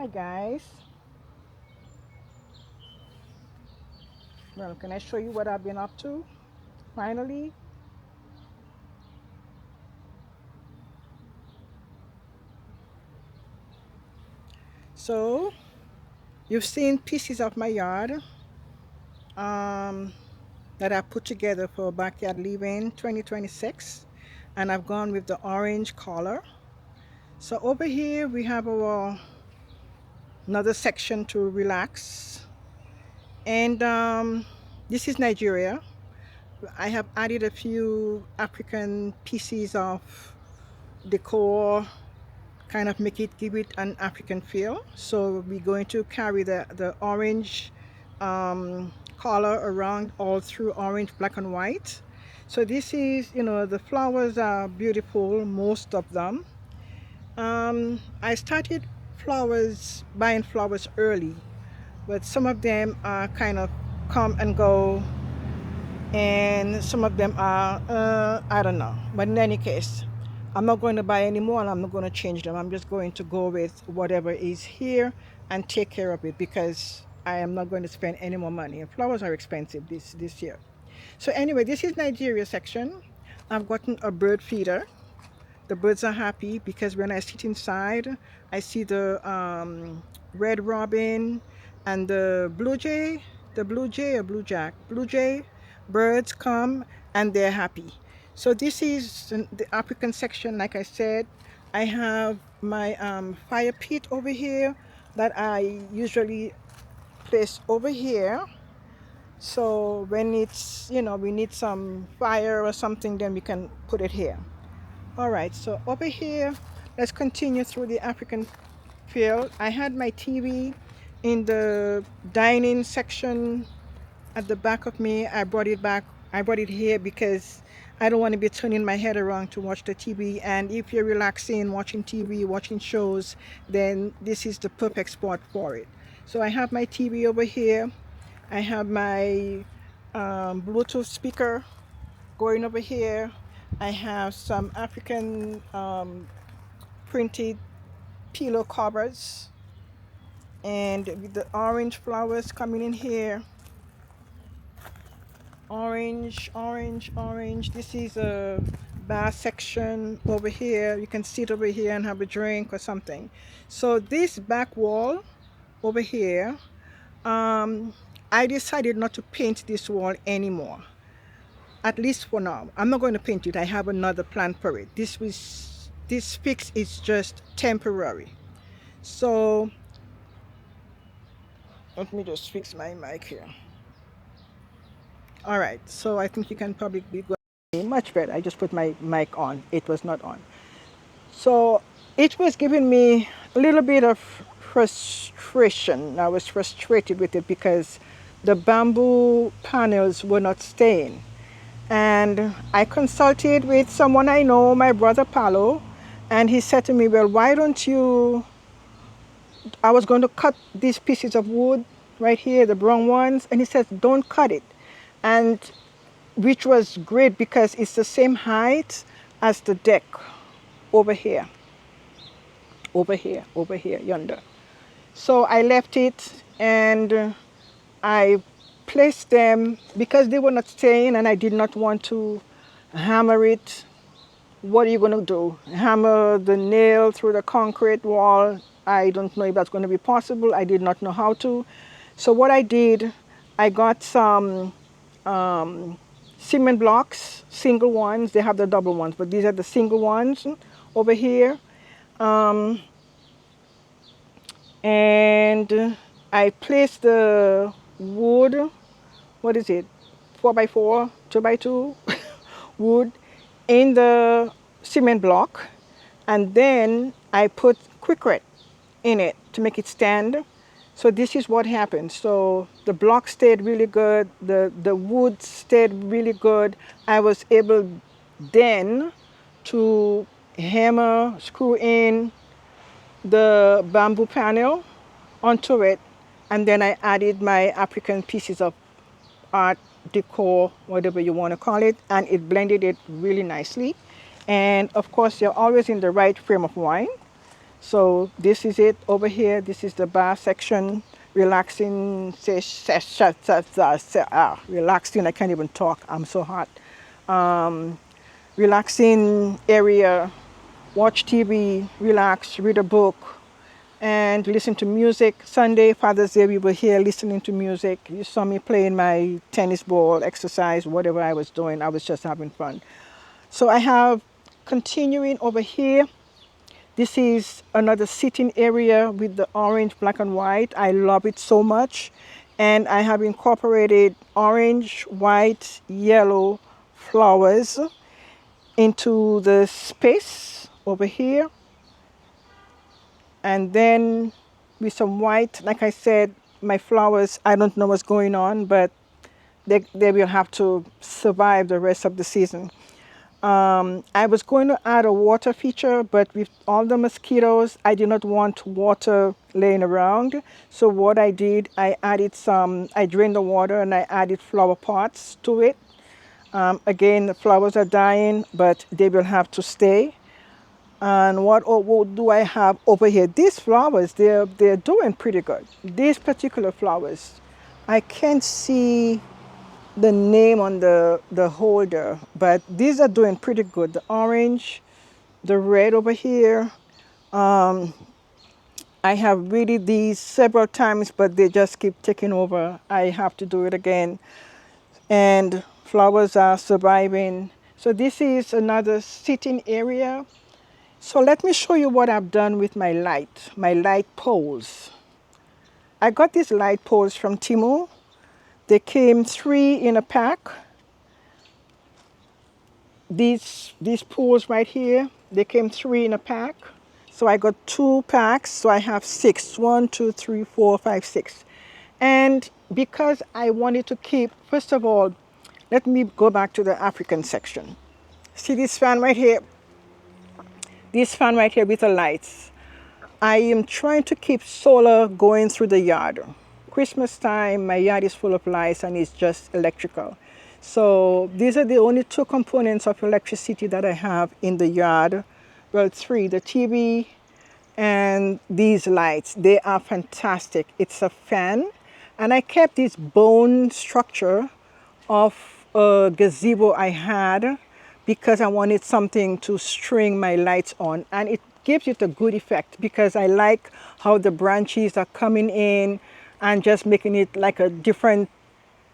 Hi guys. Well, can I show you what I've been up to? Finally. So, you've seen pieces of my yard um, that I put together for Backyard Living 2026. And I've gone with the orange color. So over here we have our another section to relax. And this is Nigeria. I have added a few African pieces of decor, kind of make it, give it an African feel. So we're going to carry the orange color around all through orange, black and white. So this is, the flowers are beautiful, most of them. I started buying flowers early, but some of them are kind of come and go, and some of them are I don't know. But in any case, I'm not going to buy any more, and I'm not going to change them. I'm just going to go with whatever is here and take care of it, because I am not going to spend any more money. Flowers are expensive this year. So anyway, this is Nigeria section. I've gotten a bird feeder. The birds are happy because when I sit inside, I see the red robin and the blue jay or blue jay birds come and they're happy. So this is the African section. Like I said, I have my fire pit over here that I usually place over here. So when it's, we need some fire or something, then we can put it here. All right, so over here, let's continue through the African field. I had my TV in the dining section at the back of me. I brought it back. I brought it here because I don't want to be turning my head around to watch the TV. And if you're relaxing, watching TV, watching shows, then this is the perfect spot for it. So I have my TV over here. I have my Bluetooth speaker going over here. I have some African printed pillow covers, and with the orange flowers coming in here. Orange, orange, orange. This is a bar section over here. You can sit over here and have a drink or something. So this back wall over here, um, I decided not to paint this wall anymore, at least for now. I'm not going to paint it. I have another plan for it. This fix is just temporary. So let me just fix my mic here. All right, so I think you can probably be going much better. I just put my mic on. It was not on. So it was giving me a little bit of frustration. I was frustrated with it because the bamboo panels were not staying. And I consulted with someone I know, my brother Paulo, and he said to me, well, why don't you, I was going to cut these pieces of wood right here, the brown ones, and he said, don't cut it. And which was great because it's the same height as the deck over here, over here, yonder. So I left it, and I placed them because they were not staying and I did not want to hammer it. What are you going to do? Hammer the nail through the concrete wall? I don't know if that's going to be possible. I did not know how to. So what I did, I got some cement blocks, single ones. They have the double ones, but these are the single ones over here. Um, and I placed the wood, what is it, 4x4, 2x2 wood in the cement block, and then I put Quikrete in it to make it stand. So this is what happened. So the block stayed really good, the wood stayed really good. I was able then to hammer, screw in the bamboo panel onto it, and then I added my African pieces of art decor, whatever you want to call it, and it blended it really nicely. And of course, you're always in the right frame of mind. So this is it over here. This is the bar section. Relaxing, relaxing. I can't even talk. I'm so hot. Relaxing area. Watch TV, relax, read a book, and listen to music. Sunday, Father's Day, we were here listening to music. You saw me playing my tennis ball, exercise, whatever I was doing. I was just having fun. So I have continuing over here. This is another sitting area with the orange, black, and white. I love it so much. And I have incorporated orange, white, yellow flowers into the space over here. And then with some white, like I said, my flowers, I don't know what's going on, but they will have to survive the rest of the season. I was going to add a water feature, but with all the mosquitoes, I did not want water laying around. So what I did, I drained the water and I added flower pots to it. Again, the flowers are dying, but they will have to stay. And what do I have over here? These flowers, they're doing pretty good. These particular flowers, I can't see the name on the holder, but these are doing pretty good. The orange, the red over here. I have weeded these several times, but they just keep taking over. I have to do it again. And flowers are surviving. So this is another sitting area. So let me show you what I've done with my light poles. I got these light poles from Temu. They came 3 in a pack. These poles right here, they came 3 in a pack. So I got 2 packs, so I have 6. 1, 2, 3, 4, 5, 6. And because I wanted to keep, first of all, let me go back to the African section. See this fan right here? This fan right here with the lights. I am trying to keep solar going through the yard. Christmas time, my yard is full of lights and it's just electrical. So these are the only 2 components of electricity that I have in the yard. Well, 3, the TV and these lights. They are fantastic. It's a fan. And I kept this bone structure of a gazebo I had because I wanted something to string my lights on, and it gives it a good effect because I like how the branches are coming in and just making it like a different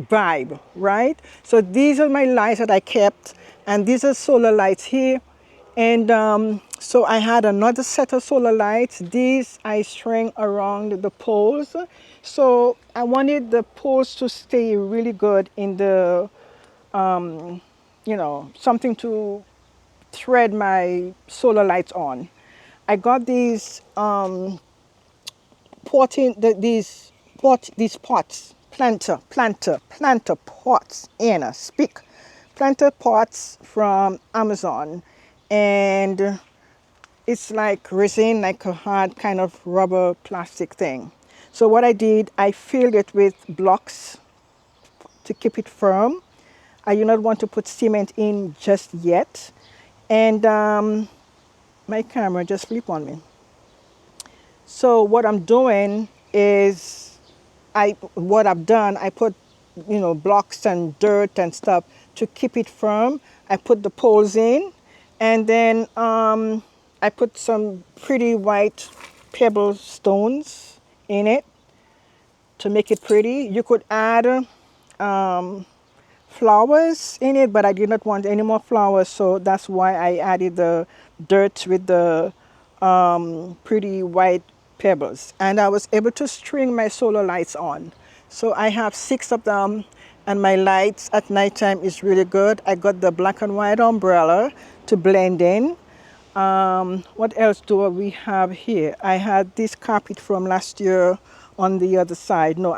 vibe, right? So these are my lights that I kept, and these are solar lights here. And so I had another set of solar lights. These I string around the poles. So I wanted the poles to stay really good in the something to thread my solar lights on. I got these these pots, planter pots, Anna, speak, planter pots from Amazon, and it's like resin, like a hard kind of rubber plastic thing. So what I did, I filled it with blocks to keep it firm. I do not want to put cement in just yet. And my camera just flipped on me. So what I'm doing is, what I've done, I put, blocks and dirt and stuff to keep it firm. I put the poles in, and then I put some pretty white pebble stones in it to make it pretty. You could add flowers in it, but I did not want any more flowers, so that's why I added the dirt with the pretty white pebbles. And I was able to string my solar lights on. So I have 6 of them, and my lights at nighttime is really good. I got the black and white umbrella to blend in. What else do we have here? I had this carpet from last year on the other side. No,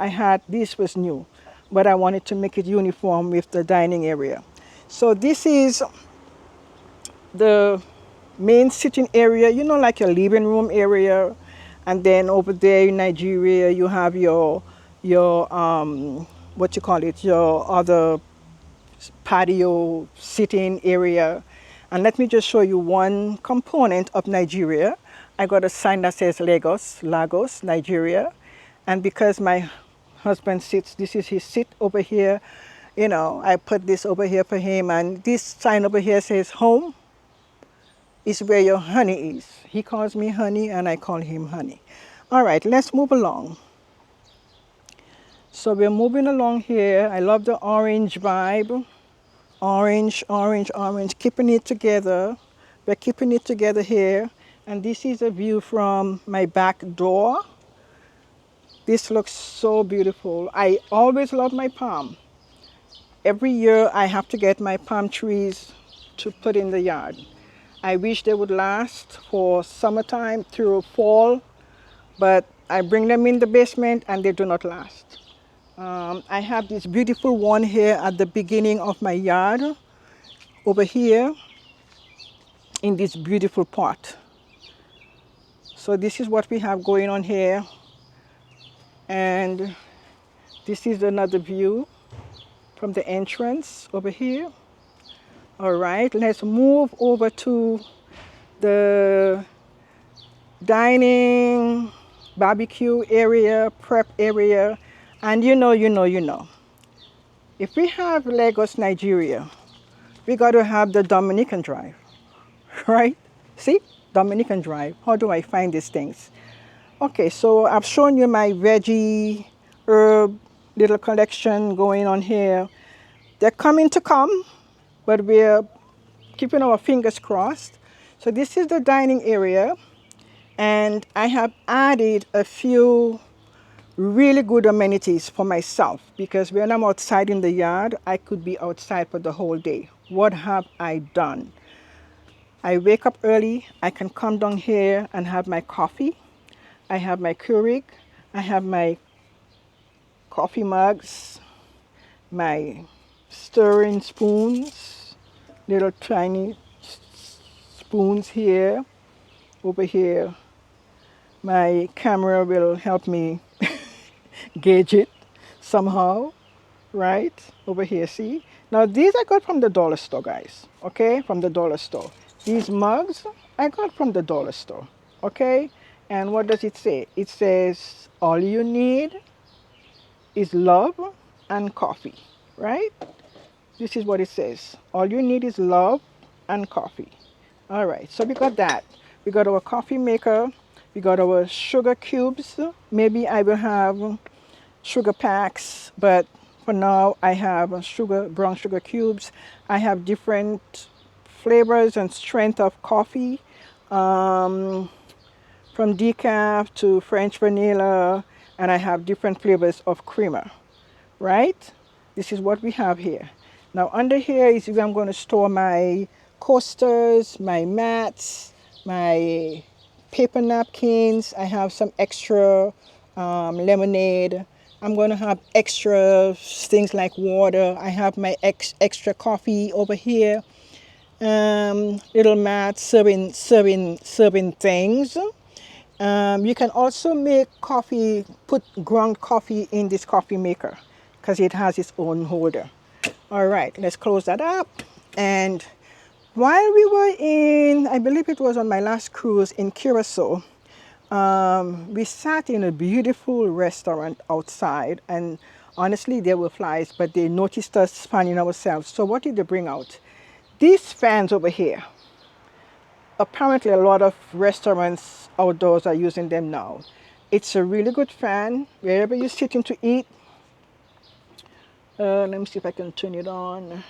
this was new, but I wanted to make it uniform with the dining area. So this is the main sitting area, like your living room area. And then over there in Nigeria, you have your your other patio sitting area. And let me just show you one component of Nigeria. I got a sign that says Lagos, Nigeria. And because my husband sits, this is his seat over here, you know, I put this over here for him. And this sign over here says home is where your honey is. He calls me honey and I call him honey. All right, let's move along. So we're moving along here. I love the orange vibe. Orange, orange, orange, keeping it together. We're keeping it together here. And this is a view from my back door. This looks so beautiful. I always love my palm. Every year I have to get my palm trees to put in the yard. I wish they would last for summertime through fall, but I bring them in the basement and they do not last. I have this beautiful one here at the beginning of my yard, over here, in this beautiful pot. So this is what we have going on here. And this is another view from the entrance over here. All right, let's move over to the dining, barbecue area, prep area. And you know, if we have Lagos, Nigeria, we got to have the Dominican Drive, right? See, Dominican Drive. How do I find these things? Okay, so I've shown you my veggie, herb, little collection going on here. They're coming to come, but we're keeping our fingers crossed. So this is the dining area, and I have added a few really good amenities for myself, because when I'm outside in the yard, I could be outside for the whole day. What have I done? I wake up early, I can come down here and have my coffee. I have my Keurig, I have my coffee mugs, my stirring spoons, little tiny spoons here, over here. My camera will help me gauge it somehow, right? Over here, see? Now these I got from the dollar store, guys, okay? From the dollar store. These mugs I got from the dollar store, okay? And what does it say? It says, all you need is love and coffee, right? This is what it says. All you need is love and coffee. All right, so we got that. We got our coffee maker. We got our sugar cubes. Maybe I will have sugar packs, but for now I have brown sugar cubes. I have different flavors and strength of coffee, from decaf to French vanilla, and I have different flavors of creamer, right? This is what we have here. Now under here is where I'm going to store my coasters, my mats, my paper napkins. I have some extra lemonade. I'm going to have extra things like water. I have my extra coffee over here. Little mats serving things. You can also make coffee, put ground coffee in this coffee maker because it has its own holder. All right, let's close that up. And while we were in, I believe it was on my last cruise in Curacao, we sat in a beautiful restaurant outside, and honestly there were flies, but they noticed us fanning ourselves. So what did they bring out? These fans over here. Apparently a lot of restaurants outdoors are using them now. It's a really good fan. Wherever you're sitting to eat, let me see if I can turn it on.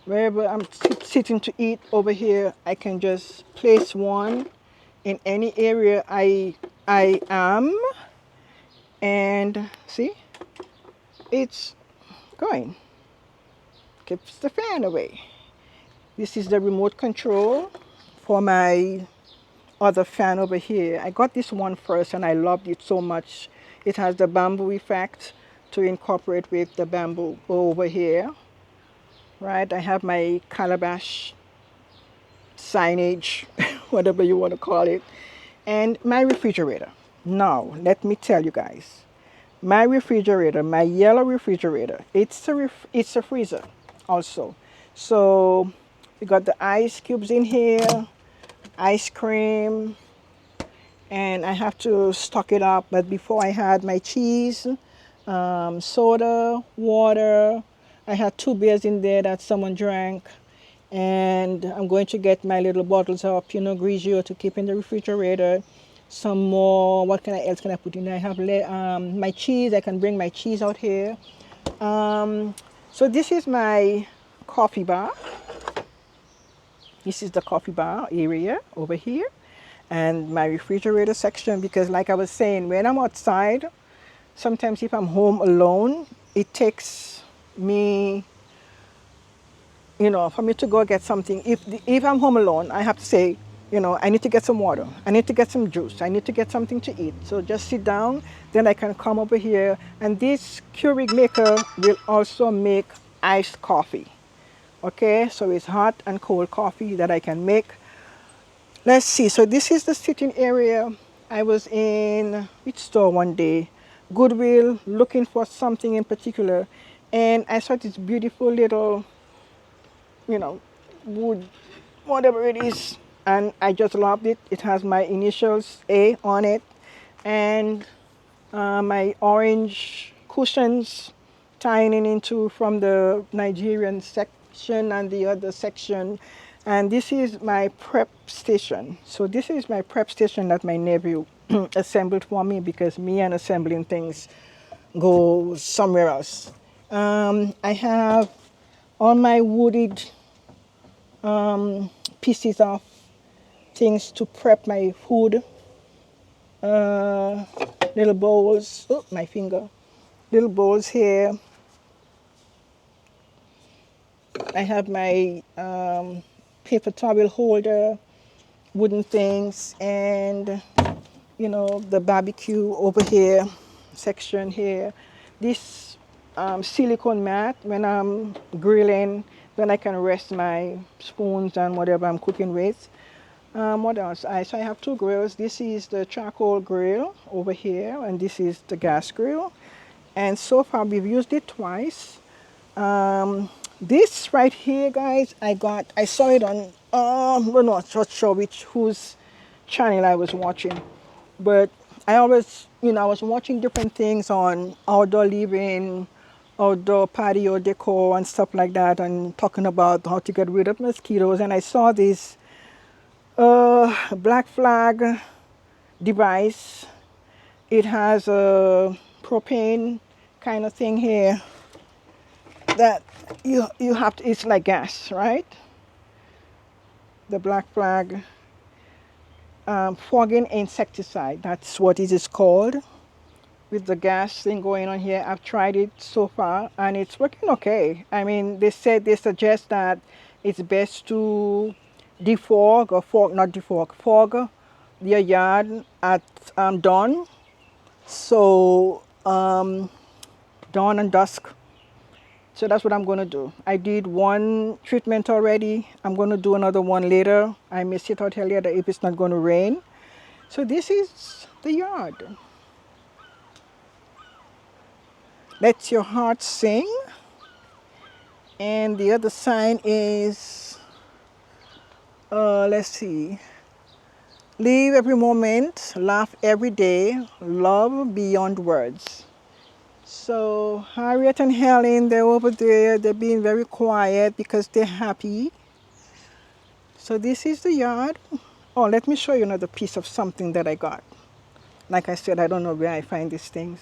Wherever I'm sitting to eat over here, I can just place one in any area I am, and see, it's going. Keeps the fan away. This is the remote control for my other fan over here. I got this one first and I loved it so much. It has the bamboo effect to incorporate with the bamboo over here, right? I have my calabash signage, whatever you want to call it, and my refrigerator. Now, let me tell you guys, my refrigerator, my yellow refrigerator, it's a freezer also. So We got the ice cubes in here, ice cream, and I have to stock it up. But before I had my cheese, soda, water. I had 2 beers in there that someone drank. And I'm going to get my little bottles of Pinot Grigio to keep in the refrigerator. Some more, what else can I put in there? I have my cheese. I can bring my cheese out here. Um, so this is my coffee bar. This is the coffee bar area over here. And my refrigerator section, because like I was saying, when I'm outside, sometimes if I'm home alone, it takes me, for me to go get something. If I'm home alone, I have to say, I need to get some water. I need to get some juice. I need to get something to eat. So just sit down, then I can come over here. And this Keurig maker will also make iced coffee. Okay, so it's hot and cold coffee that I can make. Let's see. So this is the sitting area. I was in which store one day? Goodwill, looking for something in particular, and I saw this beautiful little, wood, whatever it is, and I just loved it. It has my initials A on it, and my orange cushions tying it into from the Nigerian section and the other section. And this is my prep station. So this is my prep station that my nephew assembled for me, because me and assembling things go somewhere else. I have all my wooded pieces of things to prep my food. Uh, Little bowls. Oh, my finger. Little bowls here. I have my paper towel holder, wooden things, and the barbecue over here, section here. This silicone mat, when I'm grilling, then I can rest my spoons and whatever I'm cooking with. What else? So I have 2 grills. This is the charcoal grill over here, and this is the gas grill. And so far we've used it twice. This right here, guys, I saw it on, well, not sure whose channel I was watching, but I always, I was watching different things on outdoor living, outdoor patio decor and stuff like that, and talking about how to get rid of mosquitoes. And I saw this black flag device. It has a propane kind of thing here that you have to, it's like gas, right? The black flag fogging insecticide, that's what it is called, with the gas thing going on here. I've tried it so far and it's working okay. I mean, they suggest that it's best to defog or fog, not defog, fog your yard at dawn. So dawn and dusk. So that's what I'm going to do. I did one treatment already. I'm going to do another one later. I may sit out here later if it's not going to rain. So this is the yard. Let your heart sing. And the other sign is, let's see, live every moment, laugh every day, love beyond words. So Harriet and Helen, they're over there. They're being very quiet because they're happy. So this is the yard. Oh, let me show you another piece of something that I got. Like I said, I don't know where I find these things.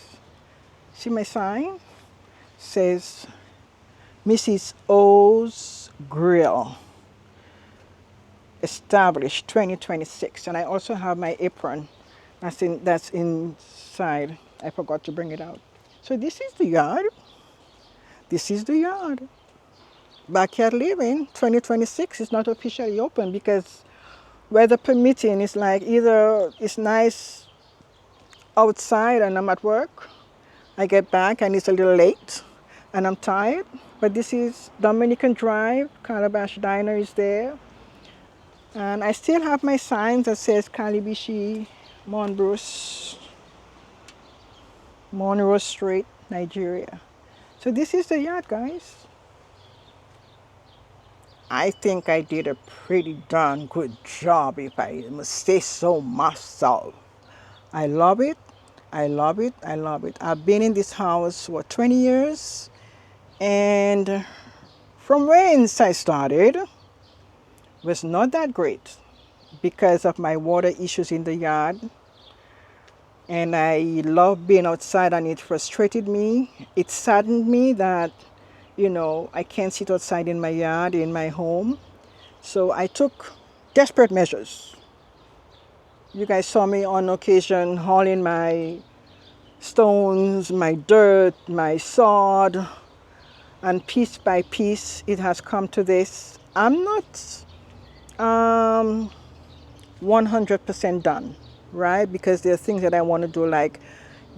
See my sign? Says Mrs. O's Grill. Established 2026. And I also have my apron. That's inside. I forgot to bring it out. So this is the yard. This is the yard. Backyard living 2026 is not officially open because weather permitting, it's like either it's nice outside and I'm at work. I get back and it's a little late and I'm tired. But this is Dominican Drive, Calabash Diner is there. And I still have my signs that says Calibishi, Monroe Street, Nigeria. So this is the yard, guys. I think I did a pretty darn good job, if I must say so myself. I love it. I love it. I love it. I've been in this house for 20 years, and from whence I started was not that great because of my water issues in the yard. And I love being outside, and it frustrated me. It saddened me that, I can't sit outside in my yard, in my home. So I took desperate measures. You guys saw me on occasion hauling my stones, my dirt, my sod, and piece by piece it has come to this. I'm not 100% done, right? Because there are things that I want to do, like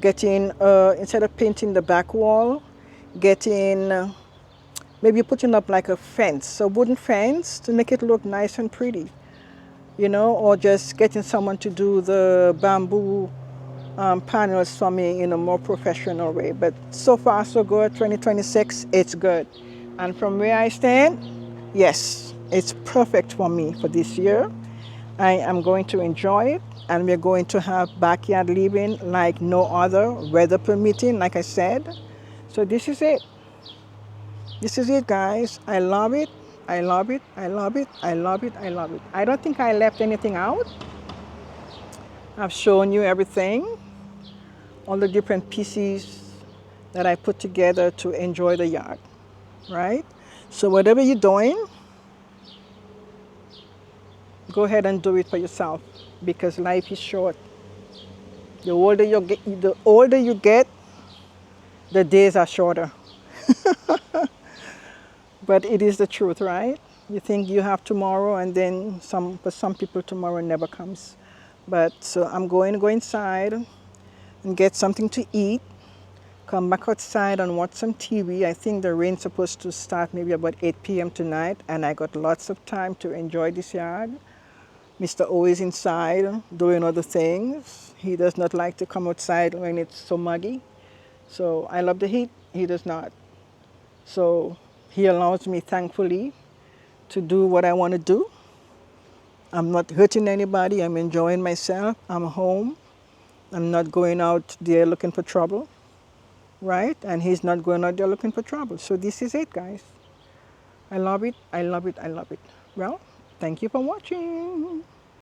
getting, instead of painting the back wall, getting, maybe putting up like a fence, a wooden fence to make it look nice and pretty, or just getting someone to do the bamboo panels for me in a more professional way. But so far, so good. 2026, it's good. And from where I stand, yes, it's perfect for me for this year. I am going to enjoy it, and we're going to have backyard living like no other, weather permitting, like I said. So this is it. This is it, guys. I love it. I love it. I love it. I love it. I love it. I don't think I left anything out. I've shown you everything, all the different pieces that I put together to enjoy the yard, right? So whatever you're doing, go ahead and do it for yourself, because life is short. The older you get, the days are shorter. But it is the truth, right? You think you have tomorrow, and then for some people tomorrow never comes. But so I'm going to go inside and get something to eat, come back outside and watch some TV. I think the rain's supposed to start maybe about 8 p.m. tonight, and I got lots of time to enjoy this yard. Mr. O is inside doing other things. He does not like to come outside when it's so muggy. So I love the heat. He does not. So he allows me, thankfully, to do what I want to do. I'm not hurting anybody. I'm enjoying myself. I'm home. I'm not going out there looking for trouble, right? And he's not going out there looking for trouble. So this is it, guys. I love it. I love it. I love it. Well, thank you for watching.